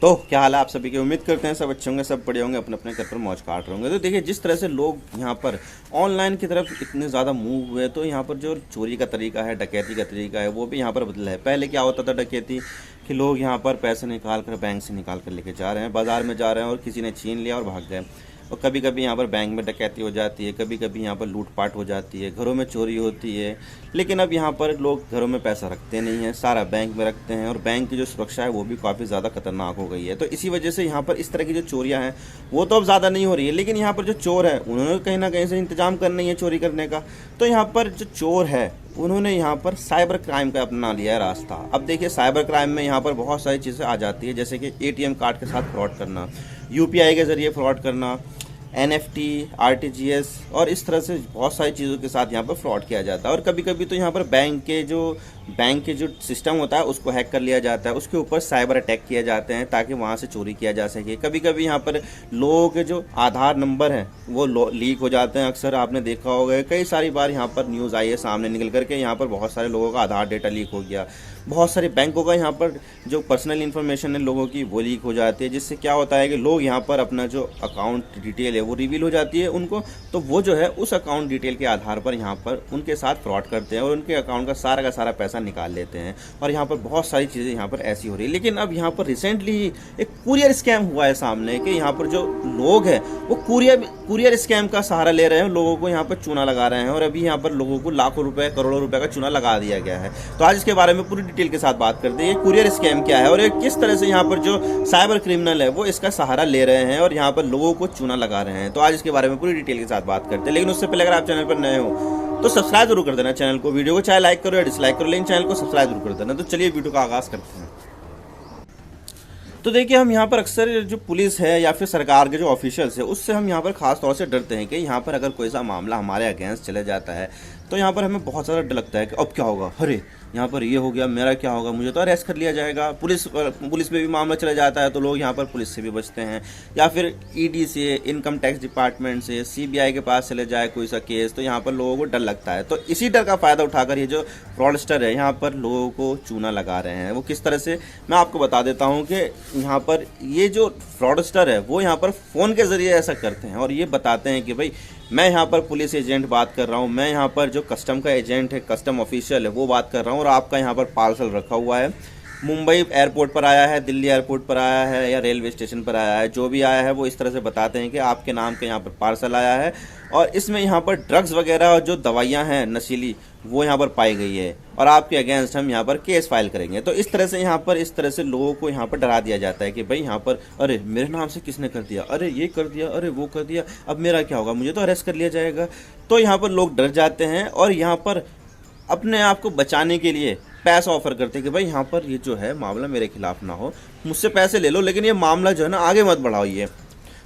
तो क्या हाल है आप सभी की। उम्मीद करते हैं सब अच्छे होंगे, सब बढ़िया होंगे, अपने अपने घर पर मौज काट रहे होंगे। तो देखिए जिस तरह से लोग यहाँ पर ऑनलाइन की तरफ इतने ज़्यादा मूव हुए, तो यहाँ पर जो चोरी का तरीका है, डकैती का तरीका है, वो भी यहाँ पर बदला है। पहले क्या होता था डकैती कि लोग यहाँ पर पैसे निकाल कर बैंक से निकाल कर लेके जा रहे हैं, बाज़ार में जा रहे हैं और किसी ने छीन लिया और भाग गए। और कभी कभी यहाँ पर बैंक में डकैती हो जाती है, कभी कभी यहाँ पर लूटपाट हो जाती है, घरों में चोरी होती है। लेकिन अब यहाँ पर लोग घरों में पैसा रखते नहीं हैं, सारा बैंक में रखते हैं और बैंक की जो सुरक्षा है वो भी काफ़ी ज़्यादा खतरनाक हो गई है। तो इसी वजह से यहाँ पर इस तरह की जो चोरियाँ हैं वो तो अब ज़्यादा नहीं हो रही है, लेकिन यहाँ पर जो चोर है उन्होंने कहीं ना कहीं से इंतजाम करना ही है चोरी करने का। तो यहाँ पर जो चोर है उन्होंने यहाँ पर साइबर क्राइम का अपना लिया है रास्ता। अब देखिए साइबर क्राइम में यहाँ पर बहुत सारी चीज़ें आ जाती है, जैसे कि एटीएम कार्ड के साथ फ्रॉड करना, यूपीआई के ज़रिए फ्रॉड करना, एनएफटी, आरटीजीएस और इस तरह से बहुत सारी चीज़ों के साथ यहाँ पर फ्रॉड किया जाता है। और कभी कभी तो यहाँ पर बैंक के जो सिस्टम होता है उसको हैक कर लिया जाता है, उसके ऊपर साइबर अटैक किए जाते हैं ताकि वहाँ से चोरी किया जा सके। कभी कभी यहाँ पर लोगों के जो आधार नंबर हैं वो लीक हो जाते हैं। अक्सर आपने देखा होगा, कई सारी बार यहाँ पर न्यूज़ आई है सामने निकल करके, यहाँ पर बहुत सारे लोगों का आधार डेटा लीक हो गया। बहुत सारे बैंकों का यहाँ पर जो पर्सनल इन्फॉर्मेशन है लोगों की वो लीक हो जाती है, जिससे क्या होता है कि लोग यहाँ पर अपना जो अकाउंट डिटेल है वो रिवील हो जाती है उनको, तो वो जो है उस अकाउंट डिटेल के आधार पर यहाँ पर उनके साथ फ्रॉड करते हैं और उनके अकाउंट का सारा पैसा निकाल लेते हैं। और यहाँ पर बहुत सारी चीज़ें यहाँ पर ऐसी हो रही है। लेकिन अब यहाँ पर रिसेंटली एक कुरियर स्कैम हुआ है सामने कि यहाँ पर जो लोग हैं वो कुरियर स्कैम का सहारा ले रहे हैं, लोगों को यहाँ पर चूना लगा रहे हैं और अभी यहाँ पर लोगों को लाखों रुपए करोड़ों रुपए का चूना लगा दिया गया है। तो आज इसके बारे में पूरी डिटेल के साथ बात करते हैं, ये कुरियर स्कैम क्या है और ये किस तरह से यहाँ पर जो साइबर क्रिमिनल है वो इसका सहारा ले रहे हैं और यहाँ पर लोगों को चूना लगा रहे हैं। तो आज इसके बारे में पूरी डिटेल के साथ बात करते हैं। लेकिन उससे पहले अगर आप चैनल पर नए हो तो सब्सक्राइब जरूर कर देना चैनल को, वीडियो को चाहे लाइक करो या डिसलाइक करो, लेकिन चैनल को सब्सक्राइब जरूर कर देना। तो चलिए वीडियो का आगाज करते हैं। तो देखिए हम यहाँ पर अक्सर जो पुलिस है या फिर सरकार के जो ऑफिशियल्स है उससे हम यहाँ पर खास तौर से डरते हैं कि यहाँ पर अगर कोई सा मामला हमारे अगेंस्ट चले जाता है तो यहाँ पर हमें बहुत ज़्यादा डर लगता है कि अब क्या होगा, अरे यहाँ पर ये हो गया, मेरा क्या होगा, मुझे तो अरेस्ट कर लिया जाएगा। पुलिस पे भी मामला चला जाता है तो लोग यहाँ पर पुलिस से भी बचते हैं, या फिर ईडी से, इनकम टैक्स डिपार्टमेंट से, सीबीआई के पास चले जाए कोई सा केस, तो यहाँ पर लोगों को डर लगता है। तो इसी डर का फ़ायदा उठाकर ये जो फ्रॉडस्टर है यहाँ पर लोगों को चूना लगा रहे हैं। वो किस तरह से मैं आपको बता देता हूँ कि यहाँ पर ये जो फ्रॉडस्टर है वो यहाँ पर फ़ोन के ज़रिए ऐसा करते हैं और ये बताते हैं कि भाई मैं यहाँ पर पुलिस एजेंट बात कर रहा हूँ, मैं यहाँ पर जो कस्टम का एजेंट है, कस्टम ऑफिशियल है वो बात कर रहा हूँ और आपका यहाँ पर पार्सल रखा हुआ है, मुंबई एयरपोर्ट पर आया है, दिल्ली एयरपोर्ट पर आया है या रेलवे स्टेशन पर आया है, जो भी आया है वो इस तरह से बताते हैं कि आपके नाम के यहाँ पर पार्सल आया है और इसमें यहाँ पर ड्रग्स वगैरह और जो दवाइयाँ हैं नशीली वो यहाँ पर पाई गई है और आपके अगेंस्ट हम यहाँ पर केस फाइल करेंगे। तो इस तरह से लोगों को यहाँ पर डरा दिया जाता है कि भाई यहाँ पर अरे मेरे नाम से किसने कर दिया, अरे ये कर दिया, अरे वो कर दिया, अब मेरा क्या होगा, मुझे तो अरेस्ट कर लिया जाएगा। तो यहाँ पर लोग डर जाते हैं और यहाँ पर अपने आप को बचाने के लिए पैसा ऑफर करते हैं कि भाई यहाँ पर ये जो है मामला मेरे खिलाफ ना हो, मुझसे पैसे ले लो लेकिन ये मामला जो है ना आगे मत बढ़ाओ ये।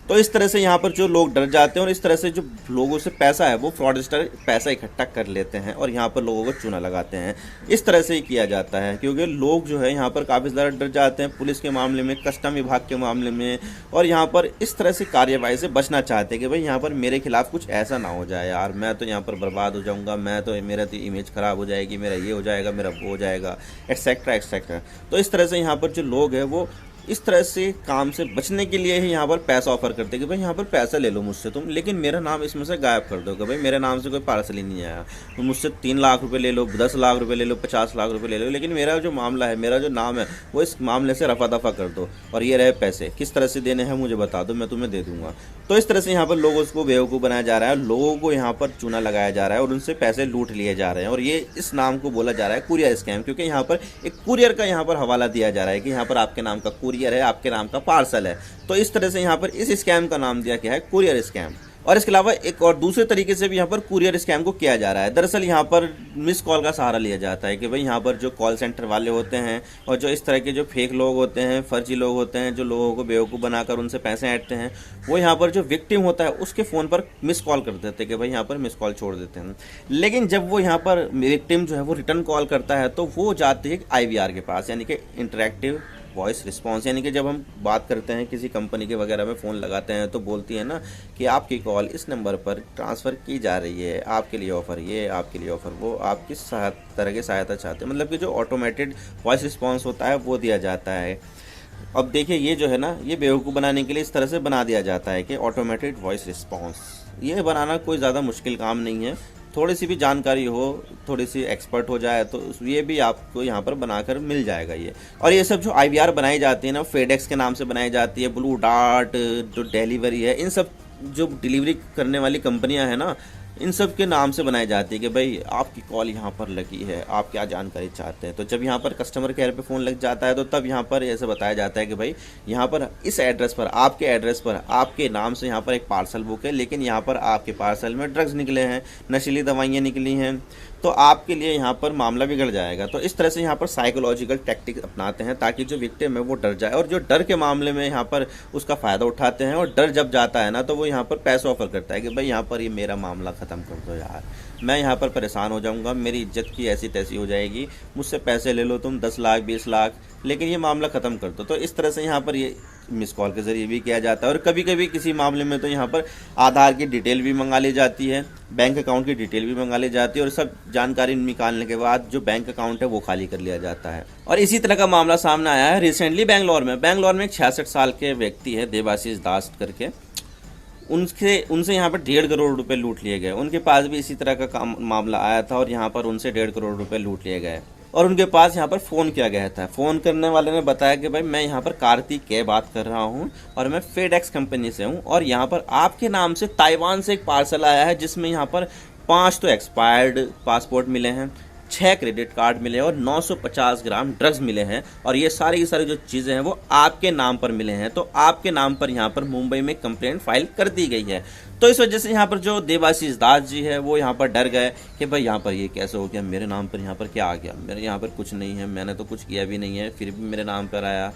तो इस तरह से यहाँ पर जो लोग डर जाते हैं और इस तरह से जो लोगों से पैसा है वो फ्रॉडस्टर पैसा इकट्ठा कर लेते हैं और यहाँ पर लोगों को चूना लगाते हैं। इस तरह से ही किया जाता है क्योंकि लोग जो है यहाँ पर काफ़ी ज़्यादा डर जाते हैं पुलिस के मामले में, कस्टम विभाग के मामले में, और यहाँ पर इस तरह से कार्यवाही से बचना चाहते हैं कि भाई यहाँ पर मेरे खिलाफ कुछ ऐसा ना हो जाए यार, मैं तो यहाँ पर बर्बाद हो जाऊँगा, मेरा तो इमेज ख़राब हो जाएगी, मेरा ये हो जाएगा, मेरा वो हो जाएगा, एक्सेट्रा एक्सेट्रा। तो इस तरह से यहाँ पर जो लोग हैं वो इस तरह से काम से बचने के लिए ही यहाँ पर पैसा ऑफर करते हैं कि भाई यहाँ पर पैसा ले लो मुझसे तुम, लेकिन मेरा नाम इसमें से गायब कर दो कि भाई मेरे नाम से कोई पार्सल ही नहीं आया, तो मुझसे 3 लाख रुपए ले लो, 10 लाख रुपए ले लो, 50 लाख रुपए ले लो, लेकिन मेरा जो मामला है, मेरा जो नाम है वो इस मामले से रफा दफा कर दो और ये रहे पैसे, किस तरह से देने हैं मुझे बता दो, मैं तुम्हें दे दूंगा। तो इस तरह से यहाँ पर लोगों को बेवकूफ़ बनाया जा रहा है, लोगों को यहाँ पर चूना लगाया जा रहा है और उनसे पैसे लूट लिए जा रहे हैं और ये इस नाम को बोला जा रहा है कुरियर स्कैम, क्योंकि यहाँ पर एक कुरियर का यहाँ पर हवाला दिया जा रहा है कि यहाँ पर आपके नाम का कुरियर है, आपके नाम का पार्सल है। तो इस तरह से यहाँ पर इस स्कैम का नाम दिया गया है कुरियर स्कैम। और इसके अलावा एक और दूसरे तरीके से भी यहाँ पर कुरियर स्कैम को किया जा रहा है। दरअसल यहाँ पर मिस कॉल का सहारा लिया जाता है कि भाई यहाँ पर जो कॉल सेंटर वाले होते हैं और जो इस तरह के जो फेक लोग होते हैं, फर्जी लोग होते हैं, जो लोगों को बेवकूफ़ बनाकर उनसे पैसे ऐंठते हैं, वो यहाँ पर जो विक्टिम होता है उसके फ़ोन पर मिस कॉल कर देते हैं कि भाई यहाँ पर मिस कॉल छोड़ देते हैं। लेकिन जब वो यहाँ पर विक्टिम जो है वो रिटर्न कॉल करता है तो वो जाती है IVR के पास, यानी कि इंटरेक्टिव वॉइस रिस्पॉन्स, यानी कि जब हम बात करते हैं किसी कंपनी के वगैरह में फ़ोन लगाते हैं तो बोलती है ना कि आपकी कॉल इस नंबर पर ट्रांसफ़र की जा रही है, आपके लिए ऑफ़र ये, आपके लिए ऑफ़र वो, आप किस तरह की सहायता चाहते हैं, मतलब कि जो ऑटोमेटेड वॉइस रिस्पॉन्स होता है वो दिया जाता है। अब देखिए ये जो है ना, ये बेवकूफ़ बनाने के लिए इस तरह से बना दिया जाता है कि ऑटोमेटेड वॉइस रिस्पॉन्स। ये बनाना कोई ज़्यादा मुश्किल काम नहीं है, थोड़ी सी भी जानकारी हो, थोड़ी सी एक्सपर्ट हो जाए तो ये भी आपको यहाँ पर बनाकर मिल जाएगा ये। और ये सब जो IVR बनाई जाती है ना, फेडेक्स के नाम से बनाई जाती है, ब्लू डार्ट जो डिलीवरी है, इन सब जो डिलीवरी करने वाली कंपनियां हैं ना, इन सब के नाम से बनाई जाती है कि भाई आपकी कॉल यहाँ पर लगी है, आप क्या जानकारी चाहते हैं। तो जब यहाँ पर कस्टमर केयर पे फ़ोन लग जाता है तो तब यहाँ पर ऐसे बताया जाता है कि भाई यहाँ पर इस एड्रेस पर, आपके एड्रेस पर, आपके नाम से यहाँ पर एक पार्सल बुक है, लेकिन यहाँ पर आपके पार्सल में ड्रग्स निकले हैं, नशीली दवाइयाँ निकली हैं, तो आपके लिए यहाँ पर मामला बिगड़ जाएगा। तो इस तरह से यहाँ पर साइकोलॉजिकल टैक्टिक अपनाते हैं ताकि जो विक्टिम है वो डर जाए, और जो डर के मामले में यहाँ पर उसका फ़ायदा उठाते हैं। और डर जब जाता है ना तो वो यहाँ पर पैसा ऑफर करता है कि भाई यहाँ पर ये मेरा मामला ख़त्म कर दो यार, मैं यहाँ पर परेशान हो जाऊँगा, मेरी इज्जत की ऐसी तैसी हो जाएगी, मुझसे पैसे ले लो तुम 10 लाख 20 लाख, लेकिन ये मामला ख़त्म कर दो। तो इस तरह से यहाँ पर ये मिस कॉल के ज़रिए भी किया जाता है। और कभी कभी किसी मामले में तो यहाँ पर आधार की डिटेल भी मंगा ली जाती है, बैंक अकाउंट की डिटेल भी मंगा ली जाती है, और सब जानकारी निकालने के बाद जो बैंक अकाउंट है वो खाली कर लिया जाता है। और इसी तरह का मामला सामने आया है रिसेंटली बेंगलोर में एक 66 साल के व्यक्ति है देवाशीष दास करके, उनसे यहाँ पर 1.5 करोड़ रुपए लूट लिए गए। उनके पास भी इसी तरह का मामला आया था और यहाँ पर उनसे 1.5 करोड़ रुपए लूट लिए गए। और उनके पास यहाँ पर फ़ोन किया गया था। फ़ोन करने वाले ने बताया कि भाई मैं यहाँ पर कार्तिक के बात कर रहा हूँ और मैं फेडेक्स कंपनी से हूँ, और यहाँ पर आपके नाम से ताइवान से एक पार्सल आया है जिसमें यहाँ पर 5 तो एक्सपायर्ड पासपोर्ट मिले हैं, 6 क्रेडिट कार्ड मिले और 950 ग्राम ड्रग्स मिले हैं, और ये सारी की सारी जो चीज़ें हैं वो आपके नाम पर मिले हैं। तो आपके नाम पर यहाँ पर मुंबई में कंप्लेंट फाइल कर दी गई है। तो इस वजह से यहाँ पर जो देवाशीष दास जी है वो यहाँ पर डर गए कि भाई यहाँ पर ये कैसे हो गया, मेरे नाम पर यहाँ पर क्या आ गया, मेरे यहाँ पर कुछ नहीं है, मैंने तो कुछ किया भी नहीं है, फिर भी मेरे नाम पर आया।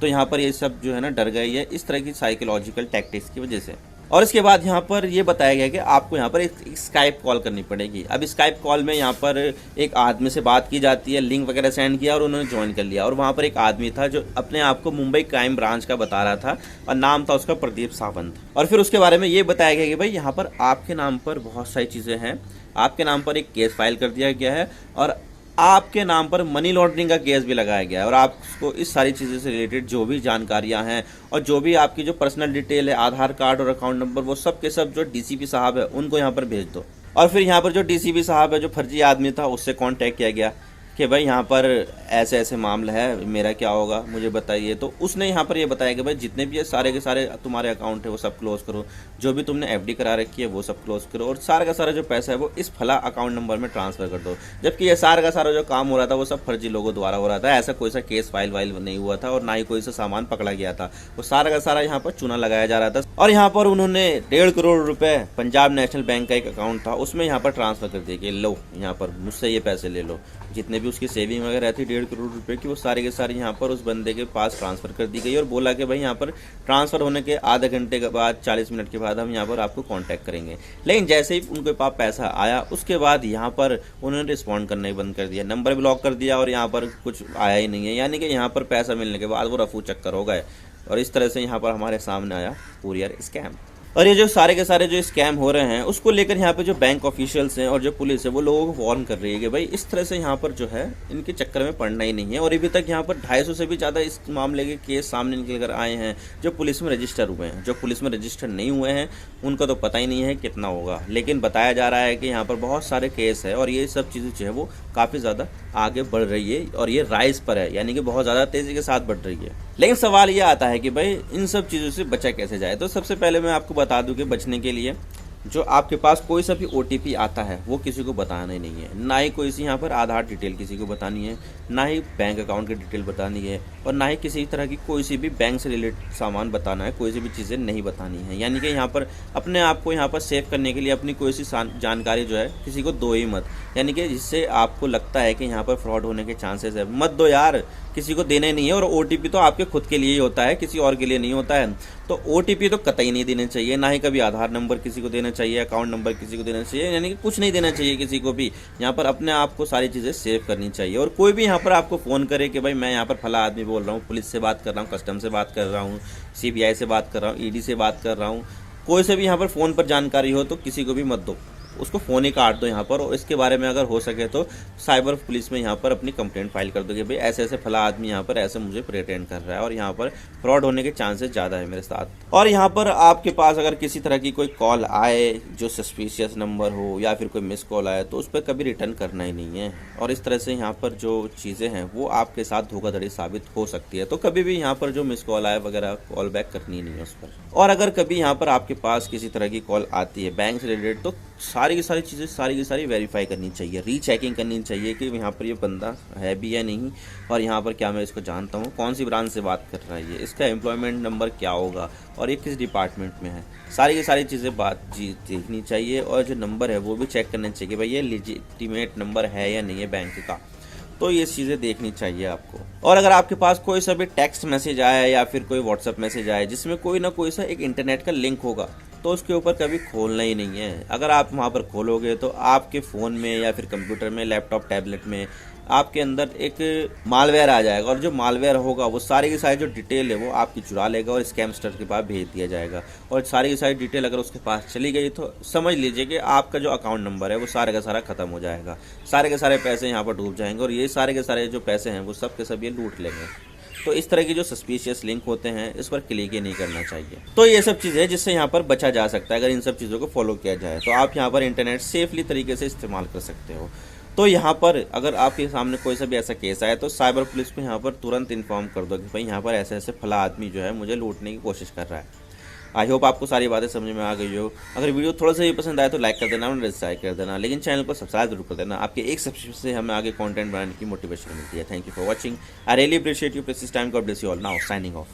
तो यहाँ पर ये सब जो है ना डर गए है इस तरह की साइकोलॉजिकल टैक्टिक्स की वजह से। और इसके बाद यहाँ पर ये बताया गया कि आपको यहाँ पर एक स्काइप कॉल करनी पड़ेगी। अब स्काइप कॉल में यहाँ पर एक आदमी से बात की जाती है, लिंक वगैरह सेंड किया और उन्होंने ज्वाइन कर लिया। और वहाँ पर एक आदमी था जो अपने आप को मुंबई क्राइम ब्रांच का बता रहा था और नाम था उसका प्रदीप सावंत। और फिर उसके बारे में ये बताया गया कि भाई यहाँ पर आपके नाम पर बहुत सारी चीज़ें हैं, आपके नाम पर एक केस फाइल कर दिया गया है और आपके नाम पर मनी लॉन्ड्रिंग का केस भी लगाया गया है। और आपको इस सारी चीज़ों से रिलेटेड जो भी जानकारियां हैं और जो भी आपकी जो पर्सनल डिटेल है, आधार कार्ड और अकाउंट नंबर, वो सब के सब जो DCP साहब है उनको यहाँ पर भेज दो। और फिर यहाँ पर जो DCP साहब है, जो फर्जी आदमी था, उससे कांटेक्ट किया गया कि भाई यहाँ पर ऐसे ऐसे मामला है, मेरा क्या होगा मुझे बताइए। तो उसने यहाँ पर ये बताया कि भाई जितने भी ये सारे के सारे तुम्हारे अकाउंट है वो सब क्लोज़ करो, जो भी तुमने FD करा रखी है वो सब क्लोज़ करो, और सारा का सारा जो पैसा है वो इस फला अकाउंट नंबर में ट्रांसफ़र कर दो। जबकि ये सारा का सारा जो काम हो रहा था वो सब फर्जी लोगों द्वारा हो रहा था, ऐसा कोई सा केस फाइल वाइल नहीं हुआ था और ना ही कोई सा सामान पकड़ा गया था। वो सारा का सारा यहाँ पर चूना लगाया जा रहा था। और यहाँ पर उन्होंने 1.5 करोड़ रुपये पंजाब नेशनल बैंक का एक अकाउंट था उसमें यहाँ पर ट्रांसफ़र कर दिया कि लो यहाँ पर मुझसे ये पैसे ले लो। जितने भी उसकी सेविंग वगैरह रहती 1.5 करोड़ रुपए की, वो सारे के सारे यहाँ पर उस बंदे के पास ट्रांसफ़र कर दी गई और बोला कि भाई यहाँ पर ट्रांसफ़र होने के आधे घंटे के बाद 40 मिनट के बाद हम यहाँ पर आपको कांटेक्ट करेंगे। लेकिन जैसे ही उनके पास पैसा आया उसके बाद यहाँ पर उन्होंने रिस्पॉन्ड करना ही बंद कर दिया, नंबर ब्लॉक कर दिया और यहाँ पर कुछ आया ही नहीं है। यानी कि यहाँ पर पैसा मिलने के बाद वो रफू चक्कर हो गए और इस तरह से यहाँ पर हमारे सामने आया कुरियर स्कैम। और ये जो सारे के सारे जो स्कैम हो रहे हैं उसको लेकर यहाँ पे जो बैंक ऑफिशियल्स हैं और जो पुलिस है वो लोगों को वार्न कर रही है कि भाई इस तरह से यहाँ पर जो है इनके चक्कर में पड़ना ही नहीं है। और अभी तक यहाँ पर 250 से भी ज़्यादा इस मामले के केस सामने निकल कर आए हैं जो पुलिस में रजिस्टर हुए हैं। जो पुलिस में रजिस्टर नहीं हुए हैं उनका तो पता ही नहीं है कितना होगा, लेकिन बताया जा रहा है कि यहाँ पर बहुत सारे केस है और ये सब चीज़ें जो है वो काफ़ी ज़्यादा आगे बढ़ रही है और ये राइज पर है, यानी कि बहुत ज़्यादा तेज़ी के साथ बढ़ रही है। लेकिन सवाल ये आता है कि भाई इन सब चीज़ों से बचा कैसे जाए। तो सबसे पहले मैं आपको बता दूं कि बचने के लिए जो आपके पास कोई सा भी OTP आता है वो किसी को बताना ही नहीं है, ना ही कोई सी यहाँ पर आधार डिटेल किसी को बतानी है, ना ही बैंक अकाउंट की डिटेल बतानी है और ना ही किसी तरह की कोई सी भी बैंक से रिलेटेड सामान बताना है, कोई सी भी चीज़ें नहीं बतानी है। यानी कि यहाँ पर अपने आप को यहाँ पर सेव करने के लिए अपनी कोई सी जानकारी जो है किसी को दो ही मत, यानी कि जिससे आपको लगता है कि यहाँ पर फ्रॉड होने के चांसेस है, मत दो यार, किसी को देने नहीं है। और OTP तो आपके खुद के लिए ही होता है, किसी और के लिए नहीं होता है। तो OTP तो कतई नहीं देने चाहिए, ना ही कभी आधार नंबर किसी को देना चाहिए, अकाउंट नंबर किसी को देना चाहिए, यानी कि कुछ नहीं देना चाहिए किसी को भी। यहाँ पर अपने आप को सारी चीज़ें सेव करनी चाहिए। और कोई भी यहाँ पर आपको फ़ोन करे कि भाई मैं यहाँ पर फला आदमी बोल रहा हूँ, पुलिस से बात कर रहा हूँ, कस्टम से बात कर रहा हूँ, CBI से बात कर रहा हूँ, ED से बात कर रहा हूँ, कोई से भी यहाँ पर फ़ोन पर जानकारी हो तो किसी को भी मत दो। उसको फ़ोन ही काट दो यहाँ पर, और इसके बारे में अगर हो सके तो साइबर पुलिस में यहाँ पर अपनी कंप्लेंट फाइल कर दो कि भाई ऐसे ऐसे फला आदमी यहाँ पर ऐसे मुझे प्रेटेंड कर रहा है और यहाँ पर फ्रॉड होने के चांसेस ज़्यादा है मेरे साथ। और यहाँ पर आपके पास अगर किसी तरह की कोई कॉल आए जो सस्पिशियस नंबर हो या फिर कोई मिस कॉल आए तो उस पर कभी रिटर्न करना ही नहीं है। और इस तरह से यहाँ पर जो चीज़ें हैं वो आपके साथ धोखाधड़ी साबित हो सकती है, तो कभी भी यहाँ पर जो मिस कॉल आए वगैरह कॉल बैक करनी नहीं है उस पर। और अगर कभी यहाँ पर आपके पास किसी तरह की कॉल आती है बैंक से रिलेटेड तो सारी की सारी चीज़ें सारी की सारी वेरीफाई करनी चाहिए, रीचेकिंग करनी चाहिए कि यहाँ पर ये बंदा है भी या नहीं, और यहाँ पर क्या मैं इसको जानता हूँ, कौन सी ब्रांच से बात कर रहा है, ये इसका एम्प्लॉयमेंट नंबर क्या होगा और ये किस डिपार्टमेंट में है। सारी की सारी चीज़ें देखनी चाहिए और जो नंबर है वो भी चेक करना चाहिए कि भाई ये लेजिटिमेट नंबर है या नहीं है बैंक का, तो ये चीज़ें देखनी चाहिए आपको। और अगर आपके पास कोई सा भी टेक्स्ट मैसेज आया या फिर कोई व्हाट्सएप मैसेज आया जिसमें कोई ना कोई सा एक इंटरनेट का लिंक होगा तो उसके ऊपर कभी खोलना ही नहीं है। अगर आप वहाँ पर खोलोगे तो आपके फ़ोन में या फिर कंप्यूटर में, लैपटॉप, टैबलेट में आपके अंदर एक मालवेयर आ जाएगा, और जो मालवेयर होगा वो सारी की सारी जो डिटेल है वो आपकी चुरा लेगा और स्कैमस्टर के पास भेज दिया जाएगा। और सारी की सारी डिटेल अगर उसके पास चली गई तो समझ लीजिए कि आपका जो अकाउंट नंबर है वो सारे का सारा ख़त्म हो जाएगा, सारे के सारे पैसे यहाँ पर डूब जाएंगे और ये सारे के सारे जो पैसे हैं वो सब के सब ये लूट लेंगे। तो इस तरह की जो सस्पिशियस लिंक होते हैं इस पर क्लिक ही नहीं करना चाहिए। तो ये सब चीज़ें जिससे यहाँ पर बचा जा सकता है अगर इन सब चीज़ों को फॉलो किया जाए तो आप यहाँ पर इंटरनेट सेफली तरीके से इस्तेमाल कर सकते हो। तो यहाँ पर अगर आपके सामने कोई सा भी ऐसा केस आए तो साइबर पुलिस को यहाँ पर तुरंत इन्फॉर्म कर दो कि भाई यहाँ पर ऐसे ऐसे फला आदमी जो है मुझे लूटने की कोशिश कर रहा है। आई होप आपको सारी बातें समझ में आ गई हो। अगर वीडियो थोड़ा सा भी पसंद आए तो लाइक कर देना और डिसलाइक कर देना, लेकिन चैनल को सब्सक्राइब जरूर कर देना। आपके एक सब्सक्रिप्शन से हमें आगे कंटेंट बनाने की मोटिवेशन मिलती है। Thank you for watching. I really appreciate you precious time. God bless you all. Now signing off.